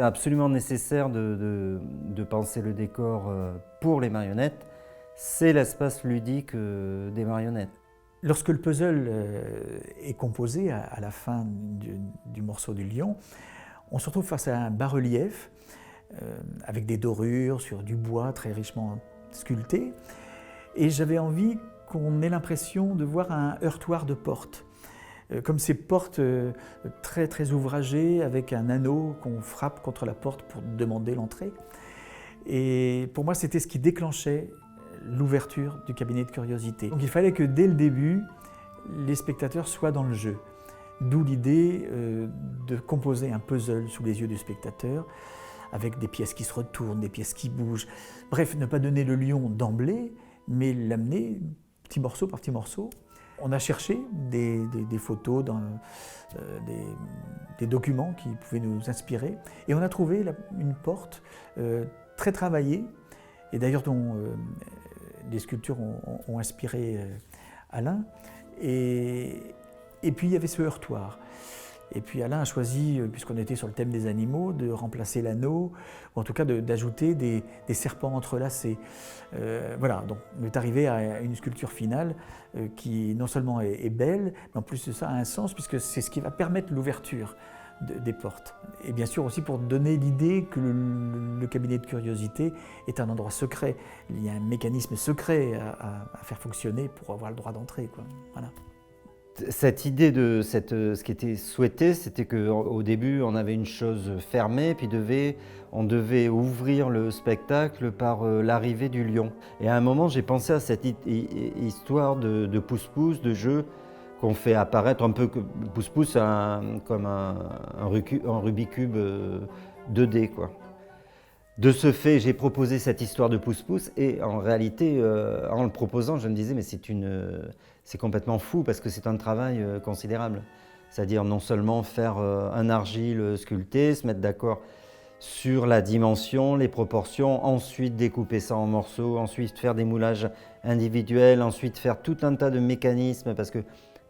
C'est absolument nécessaire de penser le décor pour les marionnettes. C'est l'espace ludique des marionnettes. Lorsque le puzzle est composé à la fin du morceau du lion, on se retrouve face à un bas-relief avec des dorures sur du bois très richement sculpté. Et j'avais envie qu'on ait l'impression de voir un heurtoir de portes. Comme ces portes très, très ouvragées avec un anneau qu'on frappe contre la porte pour demander l'entrée. Et pour moi, c'était ce qui déclenchait l'ouverture du cabinet de curiosité. Donc il fallait que dès le début, les spectateurs soient dans le jeu. D'où l'idée de composer un puzzle sous les yeux du spectateur, avec des pièces qui se retournent, des pièces qui bougent. Bref, ne pas donner le lion d'emblée, mais l'amener petit morceau par petit morceau. On a cherché des photos, des documents qui pouvaient nous inspirer, et on a trouvé une porte très travaillée, et d'ailleurs dont les sculptures ont inspiré Alain. Et puis il y avait ce heurtoir. Et puis Alain a choisi, puisqu'on était sur le thème des animaux, de remplacer l'anneau, ou en tout cas d'ajouter des serpents entrelacés. Voilà, donc on est arrivé à une sculpture finale qui non seulement est belle, mais en plus de ça a un sens, puisque c'est ce qui va permettre l'ouverture des portes. Et bien sûr aussi pour donner l'idée que le cabinet de curiosité est un endroit secret. Il y a un mécanisme secret à faire fonctionner pour avoir le droit d'entrer, quoi. Voilà. Cette idée ce qui était souhaité, c'était qu'au début, on avait une chose fermée, puis on devait ouvrir le spectacle par l'arrivée du lion. Et à un moment, j'ai pensé à cette histoire de pouce-pouce, de jeu qu'on fait apparaître un peu pouce-pouce comme un Rubik's Cube 2D, quoi. De ce fait, j'ai proposé cette histoire de pouce-pouce et en réalité, en le proposant, je me disais mais c'est complètement fou parce que c'est un travail considérable. C'est-à-dire non seulement faire un argile sculpté, se mettre d'accord sur la dimension, les proportions, ensuite découper ça en morceaux, ensuite faire des moulages individuels, ensuite faire tout un tas de mécanismes parce que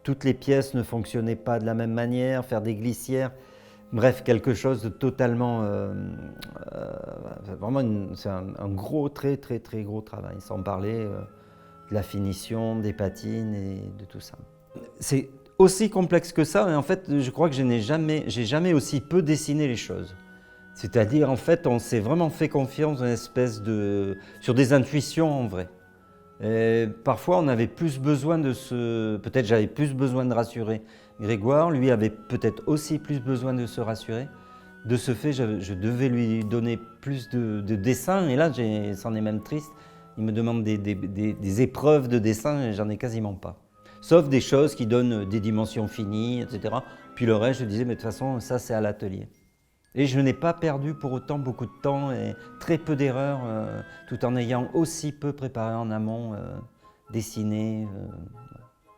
toutes les pièces ne fonctionnaient pas de la même manière, faire des glissières. Bref, quelque chose de totalement... vraiment, c'est un gros, très gros travail, sans parler de la finition, des patines et de tout ça. C'est aussi complexe que ça, mais en fait, je crois que j'ai jamais aussi peu dessiné les choses. C'est-à-dire, en fait, on s'est vraiment fait confiance dans une espèce sur des intuitions en vrai. Et parfois, on avait plus besoin peut-être j'avais plus besoin de rassurer Grégoire, lui avait peut-être aussi plus besoin de se rassurer. De ce fait, je devais lui donner plus de dessins, et là, c'en est même triste. Il me demande des épreuves de dessin, et j'en ai quasiment pas. Sauf des choses qui donnent des dimensions finies, etc. Puis le reste, je disais, mais de toute façon, ça, c'est à l'atelier. Et je n'ai pas perdu pour autant beaucoup de temps et très peu d'erreurs, tout en ayant aussi peu préparé en amont, dessiné.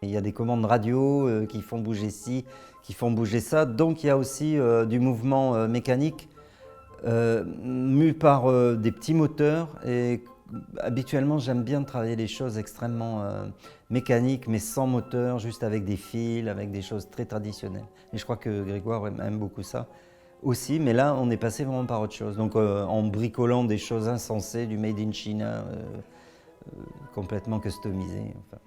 Il y a des commandes radio qui font bouger ci, qui font bouger ça. Donc il y a aussi du mouvement mécanique mu par des petits moteurs. Et habituellement, j'aime bien travailler les choses extrêmement mécaniques, mais sans moteur, juste avec des fils, avec des choses très traditionnelles. Et je crois que Grégoire aime beaucoup ça aussi. Mais là, on est passé vraiment par autre chose. Donc en bricolant des choses insensées, du made in China, complètement customisé. Enfin.